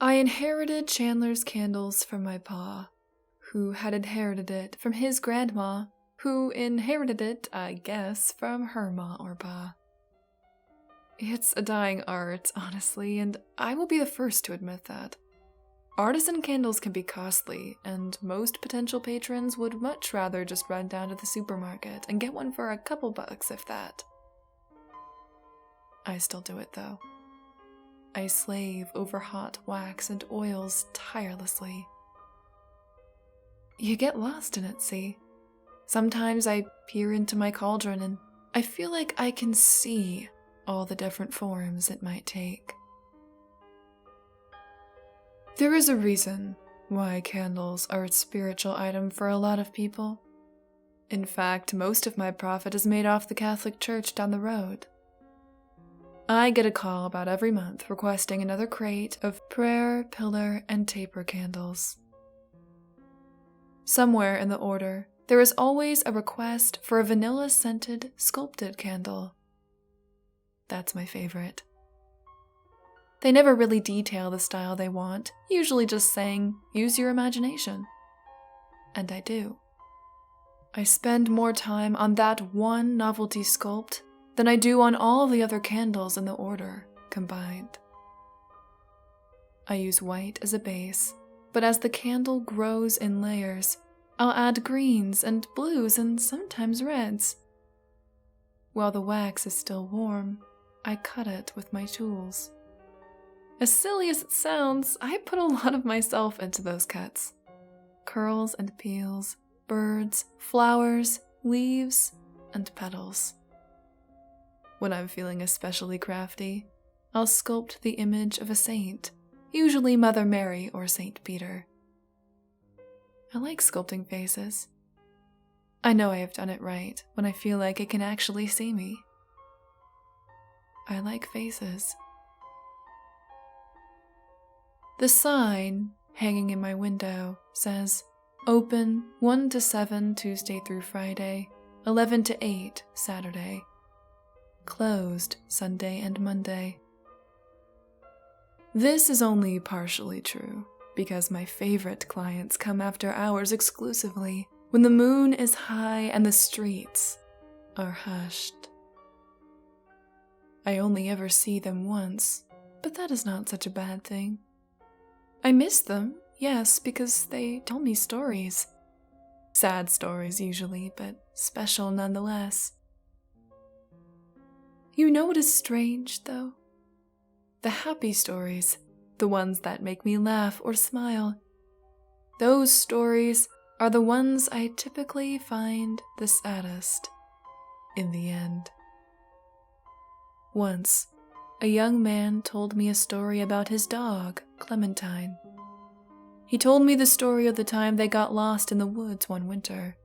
I inherited Chandler's candles from my pa, who had inherited it from his grandma, who inherited it, I guess, from her ma or pa. It's a dying art, honestly, and I will be the first to admit that. Artisan candles can be costly, and most potential patrons would much rather just run down to the supermarket and get one for a couple bucks, if that. I still do it, though. I slave over hot wax and oils tirelessly. You get lost in it, see? Sometimes I peer into my cauldron and I feel like I can see all the different forms it might take. There is a reason why candles are a spiritual item for a lot of people. In fact, most of my profit is made off the Catholic Church down the road. I get a call about every month requesting another crate of prayer, pillar, and taper candles. Somewhere in the order, there is always a request for a vanilla-scented, sculpted candle. That's my favorite. They never really detail the style they want, usually just saying, use your imagination. And I do. I spend more time on that one novelty sculpt than I do on all the other candles in the order combined. I use white as a base, but as the candle grows in layers, I'll add greens and blues and sometimes reds. While the wax is still warm, I cut it with my tools. As silly as it sounds, I put a lot of myself into those cuts. Curls and peels, birds, flowers, leaves, and petals. When I'm feeling especially crafty, I'll sculpt the image of a saint, usually Mother Mary or Saint Peter. I like sculpting faces. I know I have done it right when I feel like it can actually see me. I like faces. The sign hanging in my window says, open 1 to 7 Tuesday through Friday, 11 to 8 Saturday. Closed Sunday and Monday. This is only partially true, because my favorite clients come after hours exclusively, when the moon is high and the streets are hushed. I only ever see them once, but that is not such a bad thing. I miss them, yes, because they tell me stories. Sad stories usually, but special nonetheless. You know what is strange, though? The happy stories, the ones that make me laugh or smile. Those stories are the ones I typically find the saddest in the end. Once, a young man told me a story about his dog, Clementine. He told me the story of the time they got lost in the woods one winter.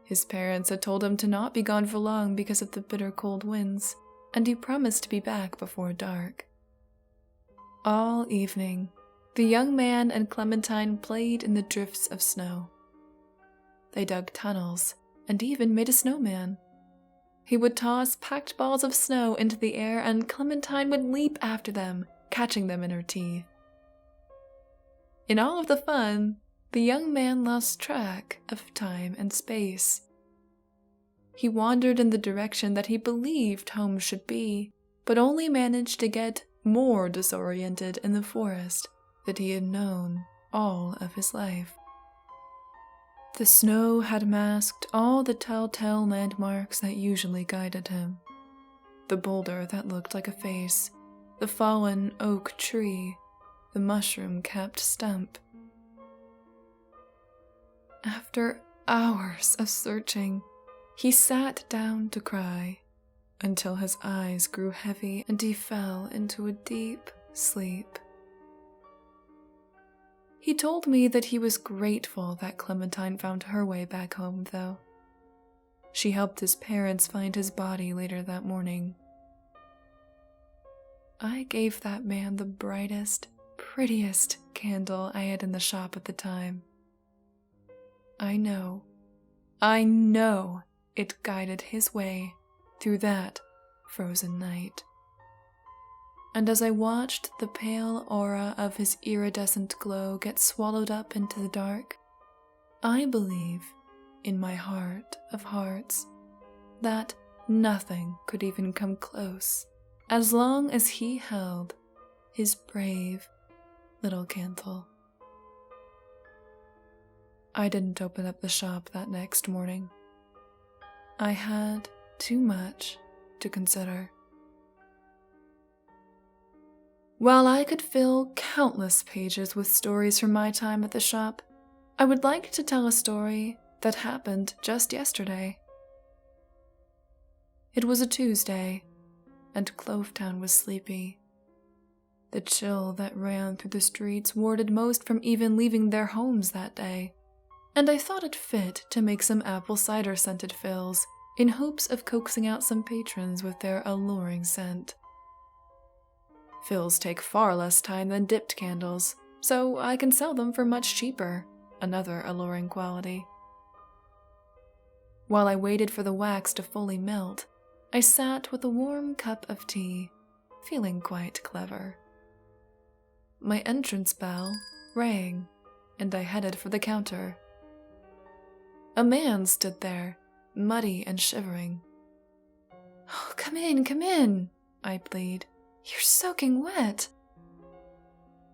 His parents had told him to not be gone for long because of the bitter cold winds, and he promised to be back before dark. All evening, the young man and Clementine played in the drifts of snow. They dug tunnels and even made a snowman. He would toss packed balls of snow into the air and Clementine would leap after them, catching them in her teeth. In all of the fun, the young man lost track of time and space. He wandered in the direction that he believed home should be, but only managed to get more disoriented in the forest that he had known all of his life. The snow had masked all the telltale landmarks that usually guided him. The boulder that looked like a face, the fallen oak tree, the mushroom-capped stump. After hours of searching, he sat down to cry until his eyes grew heavy and he fell into a deep sleep. He told me that he was grateful that Clementine found her way back home, though. She helped his parents find his body later that morning. I gave that man the brightest, prettiest candle I had in the shop at the time. I know it guided his way through that frozen night. and as I watched the pale aura of his iridescent glow get swallowed up into the dark, I believe, in my heart of hearts, that nothing could even come close as long as he held his brave little candle. I didn't open up the shop that next morning. I had too much to consider. While I could fill countless pages with stories from my time at the shop, I would like to tell a story that happened just yesterday. It was a Tuesday, and Clovetown was sleepy. The chill that ran through the streets warded most from even leaving their homes that day, and I thought it fit to make some apple cider scented fills in hopes of coaxing out some patrons with their alluring scent. Fills take far less time than dipped candles, so I can sell them for much cheaper, another alluring quality. While I waited for the wax to fully melt, I sat with a warm cup of tea, feeling quite clever. My entrance bell rang, and I headed for the counter. A man stood there, muddy and shivering. "Oh, come in, I plead. You're soaking wet."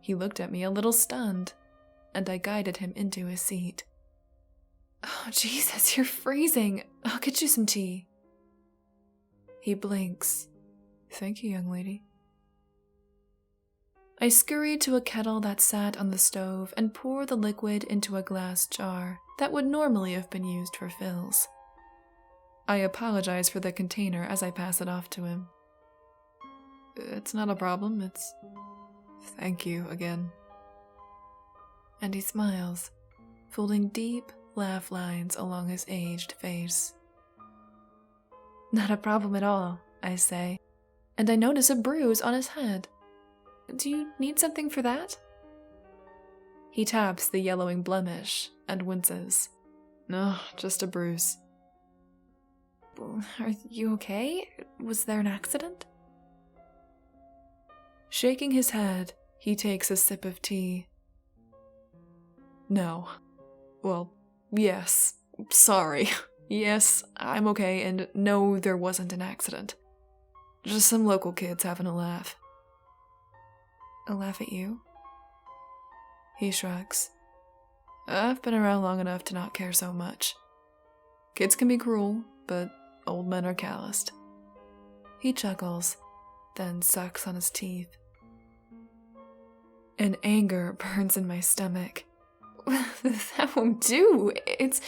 He looked at me a little stunned, and I guided him into his seat. "Oh, Jesus, you're freezing. I'll get you some tea." He blinks. "Thank you, young lady." I scurried to a kettle that sat on the stove and poured the liquid into a glass jar that would normally have been used for fills. I apologize for the container as I pass it off to him. "It's not a problem, it's... Thank you again." And he smiles, folding deep laugh lines along his aged face. "Not a problem at all," I say, and I notice a bruise on his head. "Do you need something for that?" He taps the yellowing blemish and winces. "No, just a bruise." "Are you okay? Was there an accident?" Shaking his head, he takes a sip of tea. "No. Well, yes. Sorry. Yes, I'm okay, and no, there wasn't an accident. Just some local kids having a laugh." "A laugh at you?" He shrugs. "I've been around long enough to not care so much. Kids can be cruel, but old men are calloused." He chuckles, then sucks on his teeth. An anger burns in my stomach. "That won't do. It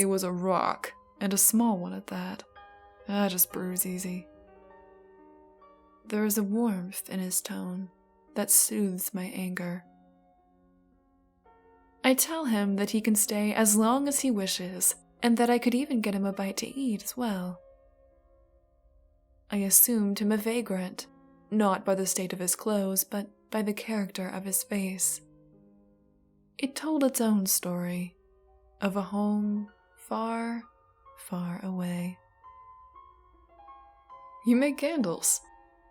was a rock, and a small one at that. I just bruise easy." There is a warmth in his tone that soothes my anger. I tell him that he can stay as long as he wishes, and that I could even get him a bite to eat as well. I assumed him a vagrant, not by the state of his clothes, but by the character of his face. It told its own story, of a home far, far away. "You make candles,"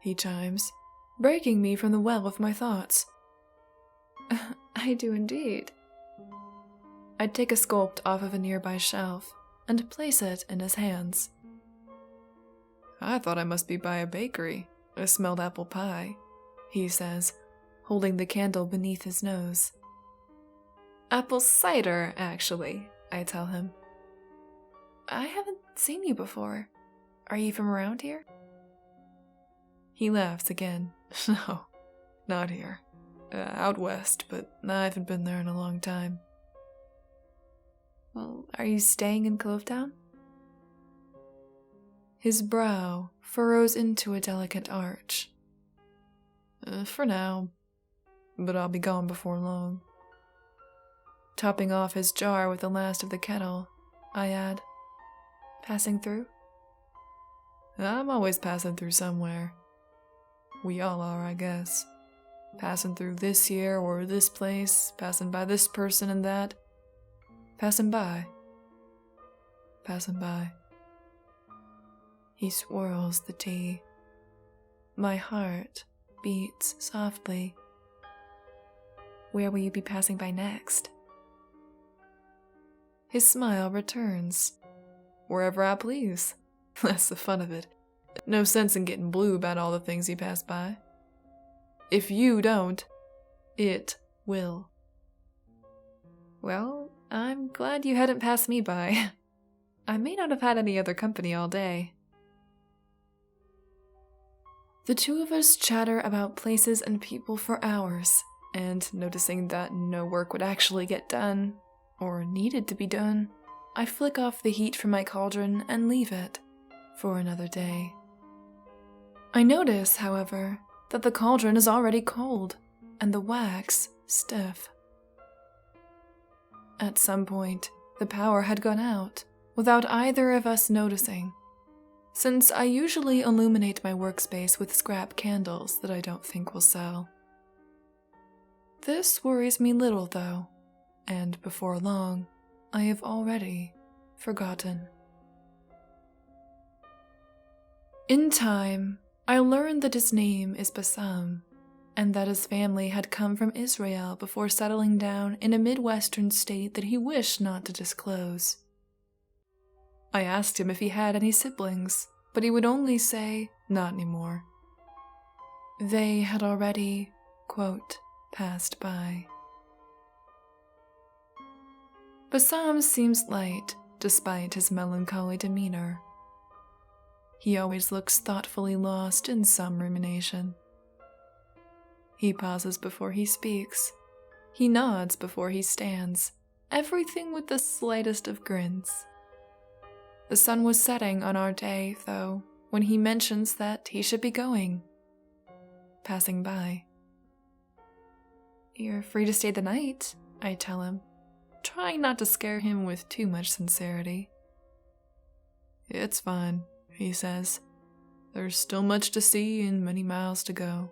he chimes, breaking me from the well of my thoughts. "I do indeed." I take a sculpt off of a nearby shelf and place it in his hands. "I thought I must be by a bakery. I smelled apple pie," he says, holding the candle beneath his nose. "Apple cider, actually," I tell him. "I haven't seen you before. Are you from around here?" He laughs again. "No, not here. Out west, but I haven't been there in a long time." "Well, are you staying in Clovetown?" His brow furrows into a delicate arch. For now, but I'll be gone before long." Topping off his jar with the last of the kettle, I add, "Passing through?" "I'm always passing through somewhere. We all are, I guess. Passing through this here or this place, passing by this person and that. Passing by. Passing by." He swirls the tea. My heart beats softly. Where will you be passing by next? His smile returns. Wherever I please. That's the fun of it. No sense in getting blue about all the things you pass by. If you don't, it will. Well, I'm glad you hadn't passed me by. I may not have had any other company all day. The two of us chatter about places and people for hours, and noticing that no work would actually get done, or needed to be done, I flick off the heat from my cauldron and leave it for another day. I notice, however, that the cauldron is already cold, and the wax stiff. At some point, the power had gone out, without either of us noticing, since I usually illuminate my workspace with scrap candles that I don't think will sell. This worries me little, though, and before long, I have already forgotten. In time, I learned that his name is Bassam, and that his family had come from Israel before settling down in a Midwestern state that he wished not to disclose. I asked him if he had any siblings, but he would only say, not anymore. They had already, quote, passed by. Bassam seems light, despite his melancholy demeanor. He always looks thoughtfully lost in some rumination. He pauses before he speaks. He nods before he stands, everything with the slightest of grins. The sun was setting on our day, though, when he mentions that he should be going. Passing by. You're free to stay the night, I tell him, trying not to scare him with too much sincerity. It's fine, he says. There's still much to see and many miles to go.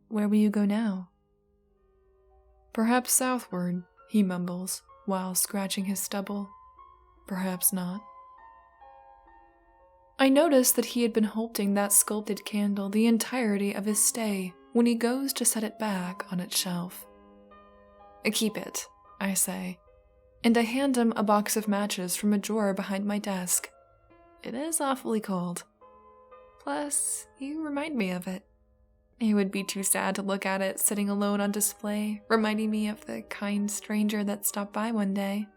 Where will you go now? Perhaps southward, he mumbles, while scratching his stubble. Perhaps not. I notice that he had been holding that sculpted candle the entirety of his stay when he goes to set it back on its shelf. Keep it, I say, and I hand him a box of matches from a drawer behind my desk. It is awfully cold. Plus, you remind me of it. It would be too sad to look at it sitting alone on display, reminding me of the kind stranger that stopped by one day.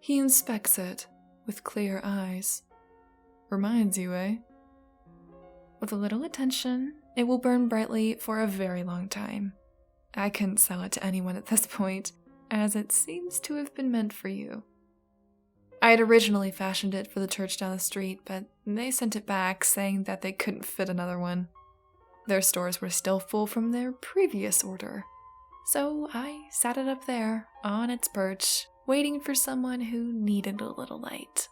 He inspects it with clear eyes. Reminds you, eh? With a little attention, it will burn brightly for a very long time. I couldn't sell it to anyone at this point, as it seems to have been meant for you. I had originally fashioned it for the church down the street, but they sent it back saying that they couldn't fit another one. Their stores were still full from their previous order, so I sat it up there, on its perch, waiting for someone who needed a little light.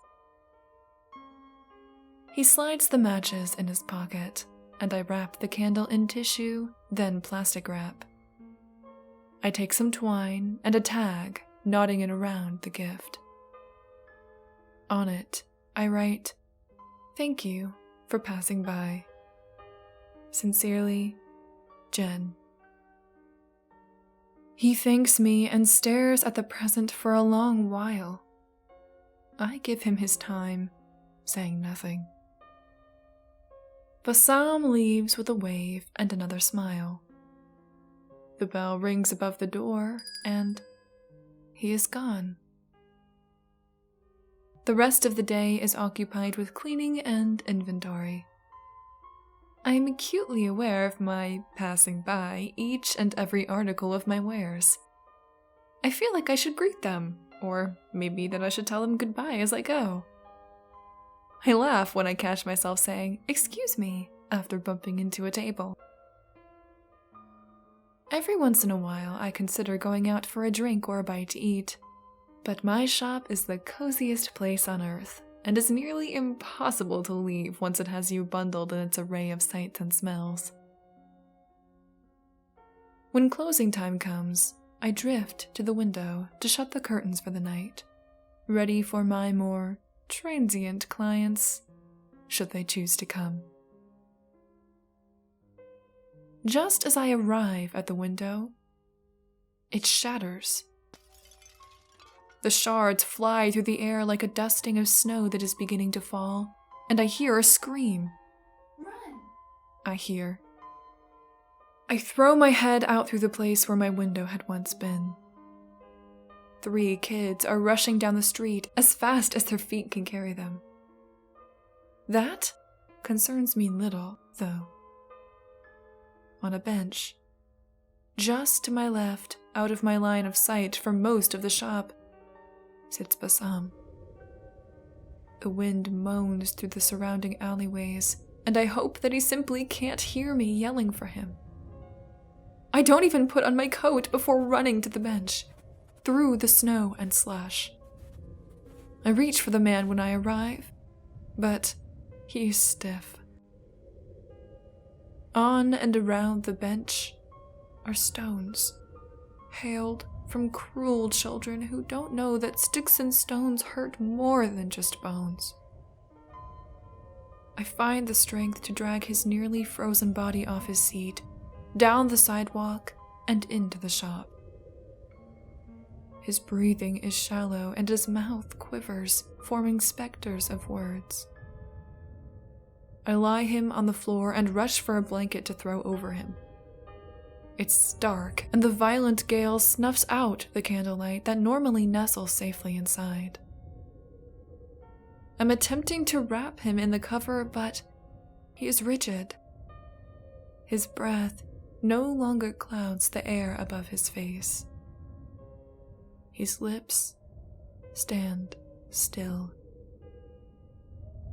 He slides the matches in his pocket, and I wrap the candle in tissue, then plastic wrap. I take some twine and a tag, knotting it around the gift. On it, I write, "Thank you for passing by. Sincerely, Jen." He thanks me and stares at the present for a long while. I give him his time, saying nothing. Bassam leaves with a wave and another smile. The bell rings above the door, and he is gone. The rest of the day is occupied with cleaning and inventory. I am acutely aware of my passing by each and every article of my wares. I feel like I should greet them, or maybe that I should tell them goodbye as I go. I laugh when I catch myself saying, "Excuse me," after bumping into a table. Every once in a while, I consider going out for a drink or a bite to eat, but my shop is the coziest place on earth, and is nearly impossible to leave once it has you bundled in its array of sights and smells. When closing time comes, I drift to the window to shut the curtains for the night, ready for my more transient clients should they choose to come. Just as I arrive at the window, it shatters. The shards fly through the air like a dusting of snow that is beginning to fall, and I hear a scream. Run! I hear. I throw my head out through the place where my window had once been. 3 kids are rushing down the street as fast as their feet can carry them. That concerns me little, though. On a bench, just to my left, out of my line of sight for most of the shop, sits Bassam. The wind moans through the surrounding alleyways, and I hope that he simply can't hear me yelling for him. I don't even put on my coat before running to the bench, through the snow and slush. I reach for the man when I arrive, but he is stiff. On and around the bench are stones, hailed from cruel children who don't know that sticks and stones hurt more than just bones. I find the strength to drag his nearly frozen body off his seat, down the sidewalk, and into the shop. His breathing is shallow and his mouth quivers, forming specters of words. I lie him on the floor and rush for a blanket to throw over him. It's dark, and the violent gale snuffs out the candlelight that normally nestles safely inside. I'm attempting to wrap him in the cover, but he is rigid. His breath no longer clouds the air above his face. His lips stand still.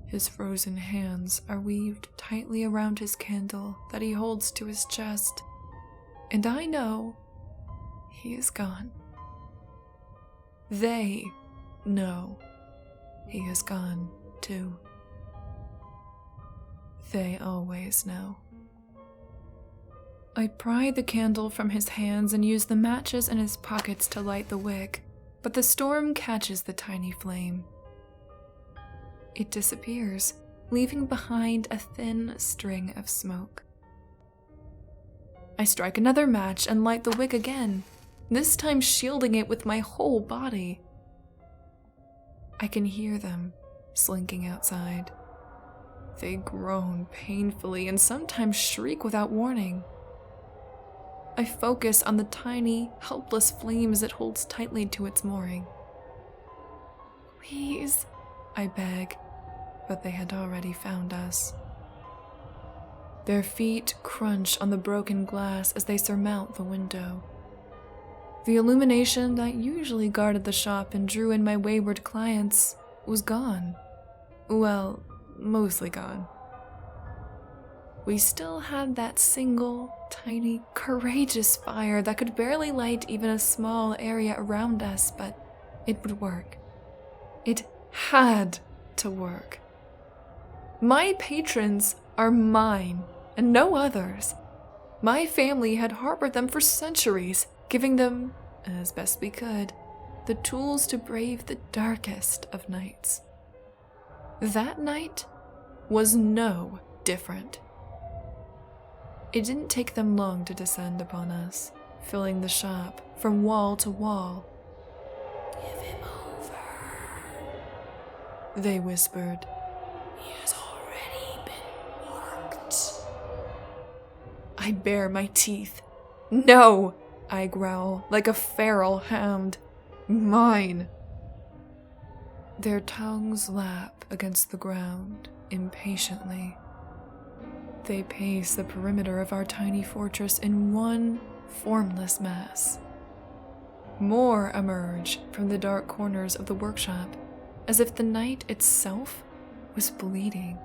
His frozen hands are weaved tightly around his candle that he holds to his chest, and I know he is gone. They know he is gone, too. They always know. I pry the candle from his hands and use the matches in his pockets to light the wick, but the storm catches the tiny flame. It disappears, leaving behind a thin string of smoke. I strike another match and light the wick again, this time shielding it with my whole body. I can hear them slinking outside. They groan painfully and sometimes shriek without warning. I focus on the tiny, helpless flames it holds tightly to its mooring. Please, I beg, but they had already found us. Their feet crunch on the broken glass as they surmount the window. The illumination that usually guarded the shop and drew in my wayward clients was gone. Well, mostly gone. We still had that single, tiny, courageous fire that could barely light even a small area around us, but it would work. It had to work. My patrons are mine, and no others. My family had harbored them for centuries, giving them, as best we could, the tools to brave the darkest of nights. That night was no different. It didn't take them long to descend upon us, filling the shop from wall to wall. Give him over. They whispered. He has already been marked. I bare my teeth. No, I growl like a feral hound. Mine. Their tongues lap against the ground impatiently. They pace the perimeter of our tiny fortress in one formless mass. More emerge from the dark corners of the workshop, as if the night itself was bleeding.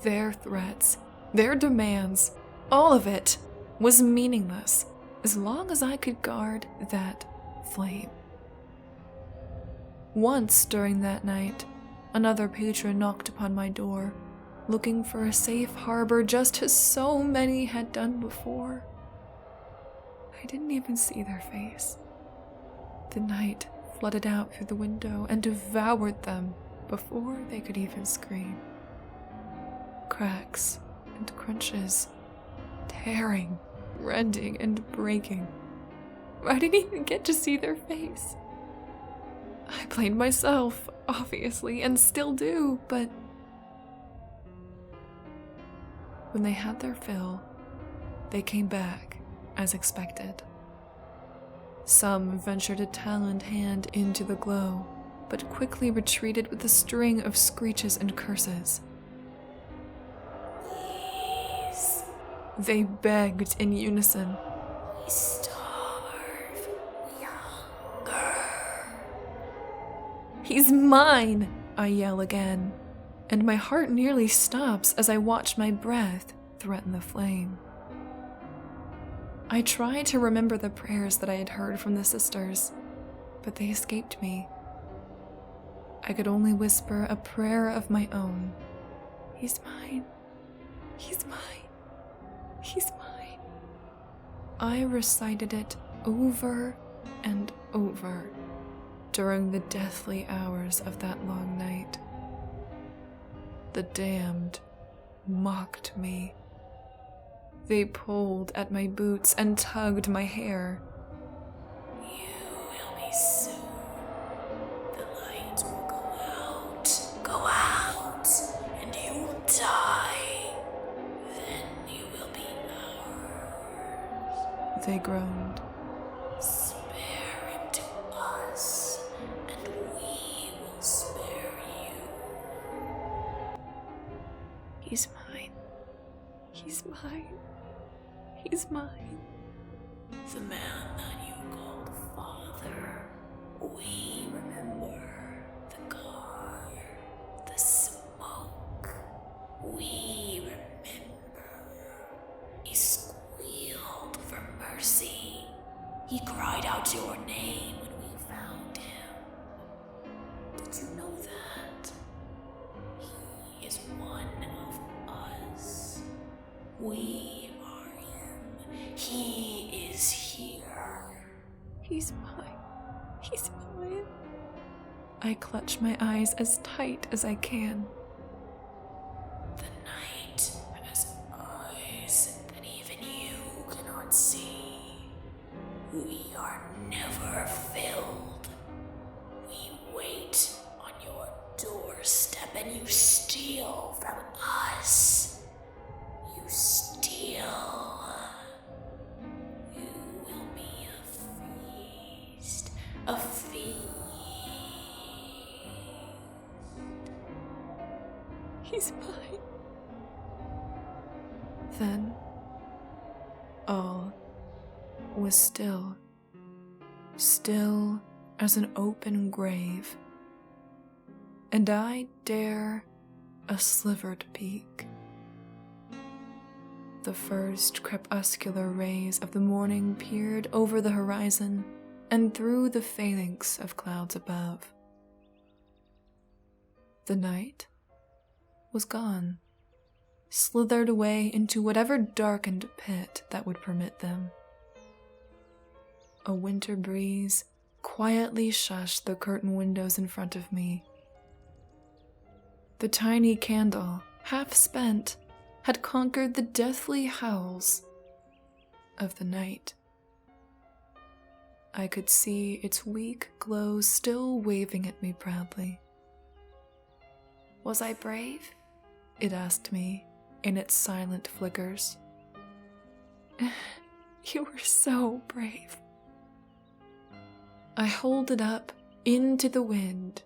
Their threats, their demands, all of it was meaningless as long as I could guard that flame. Once during that night, another patron knocked upon my door, looking for a safe harbor just as so many had done before. I didn't even see their face. The night flooded out through the window and devoured them before they could even scream. Cracks and crunches, tearing, rending, and breaking. I didn't even get to see their face. I blamed myself, obviously, and still do, but when they had their fill, they came back as expected. Some ventured a taloned hand into the glow, but quickly retreated with a string of screeches and curses. Please, They begged in unison. we starve. We hunger. "He's mine!" I yell again, and my heart nearly stops as I watch my breath threaten the flame. I try to remember the prayers that I had heard from the sisters, but they escaped me. I could only whisper a prayer of my own. "He's mine. He's mine. He's mine." I recited it over and over during the deathly hours of that long night. The damned mocked me. They pulled at my boots and tugged my hair. You will be soon. The light will go out, and you will die. Then you will be ours. They groaned. Spare him to us, and we will spare you. "He's mine. He's mine. He's mine." The man that you called father, we remember. The car, the smoke, we remember. He squealed for mercy. He cried out your name when we found him. Did you know that? He is one of us. We are him. He is here. "He's mine. He's mine." I clutch my eyes as tight as I can. The night has eyes that even you cannot see. We are never filled. We wait on your doorstep and you steal from us. You steal. You will be a feast. A feast. "He's mine." Then, all was still. Still as an open grave. And I dare a slivered peak. The first crepuscular rays of the morning peered over the horizon and through the phalanx of clouds above. The night was gone, slithered away into whatever darkened pit that would permit them. A winter breeze quietly shushed the curtain windows in front of me. The tiny candle, half spent, had conquered the deathly howls of the night. I could see its weak glow still waving at me proudly. "Was I brave?" it asked me in its silent flickers. "You were so brave." I hold it up into the wind,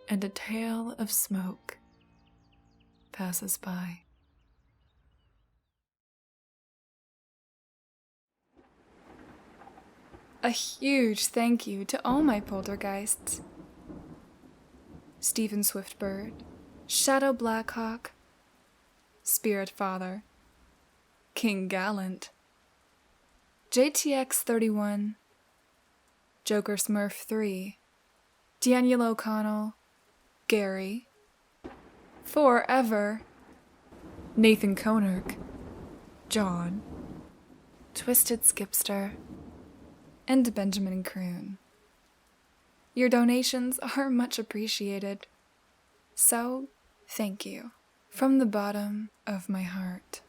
and a tail of smoke passes by. A huge thank you to all my poltergeists. Stephen Swiftbird, Shadow Blackhawk, Spirit Father, King Gallant, JTX 31, Joker Smurf 3, Daniel O'Connell, Gary, Forever, Nathan Konirk, John, Twisted Skipster, and Benjamin Croon. Your donations are much appreciated. So, thank you. From the bottom of my heart.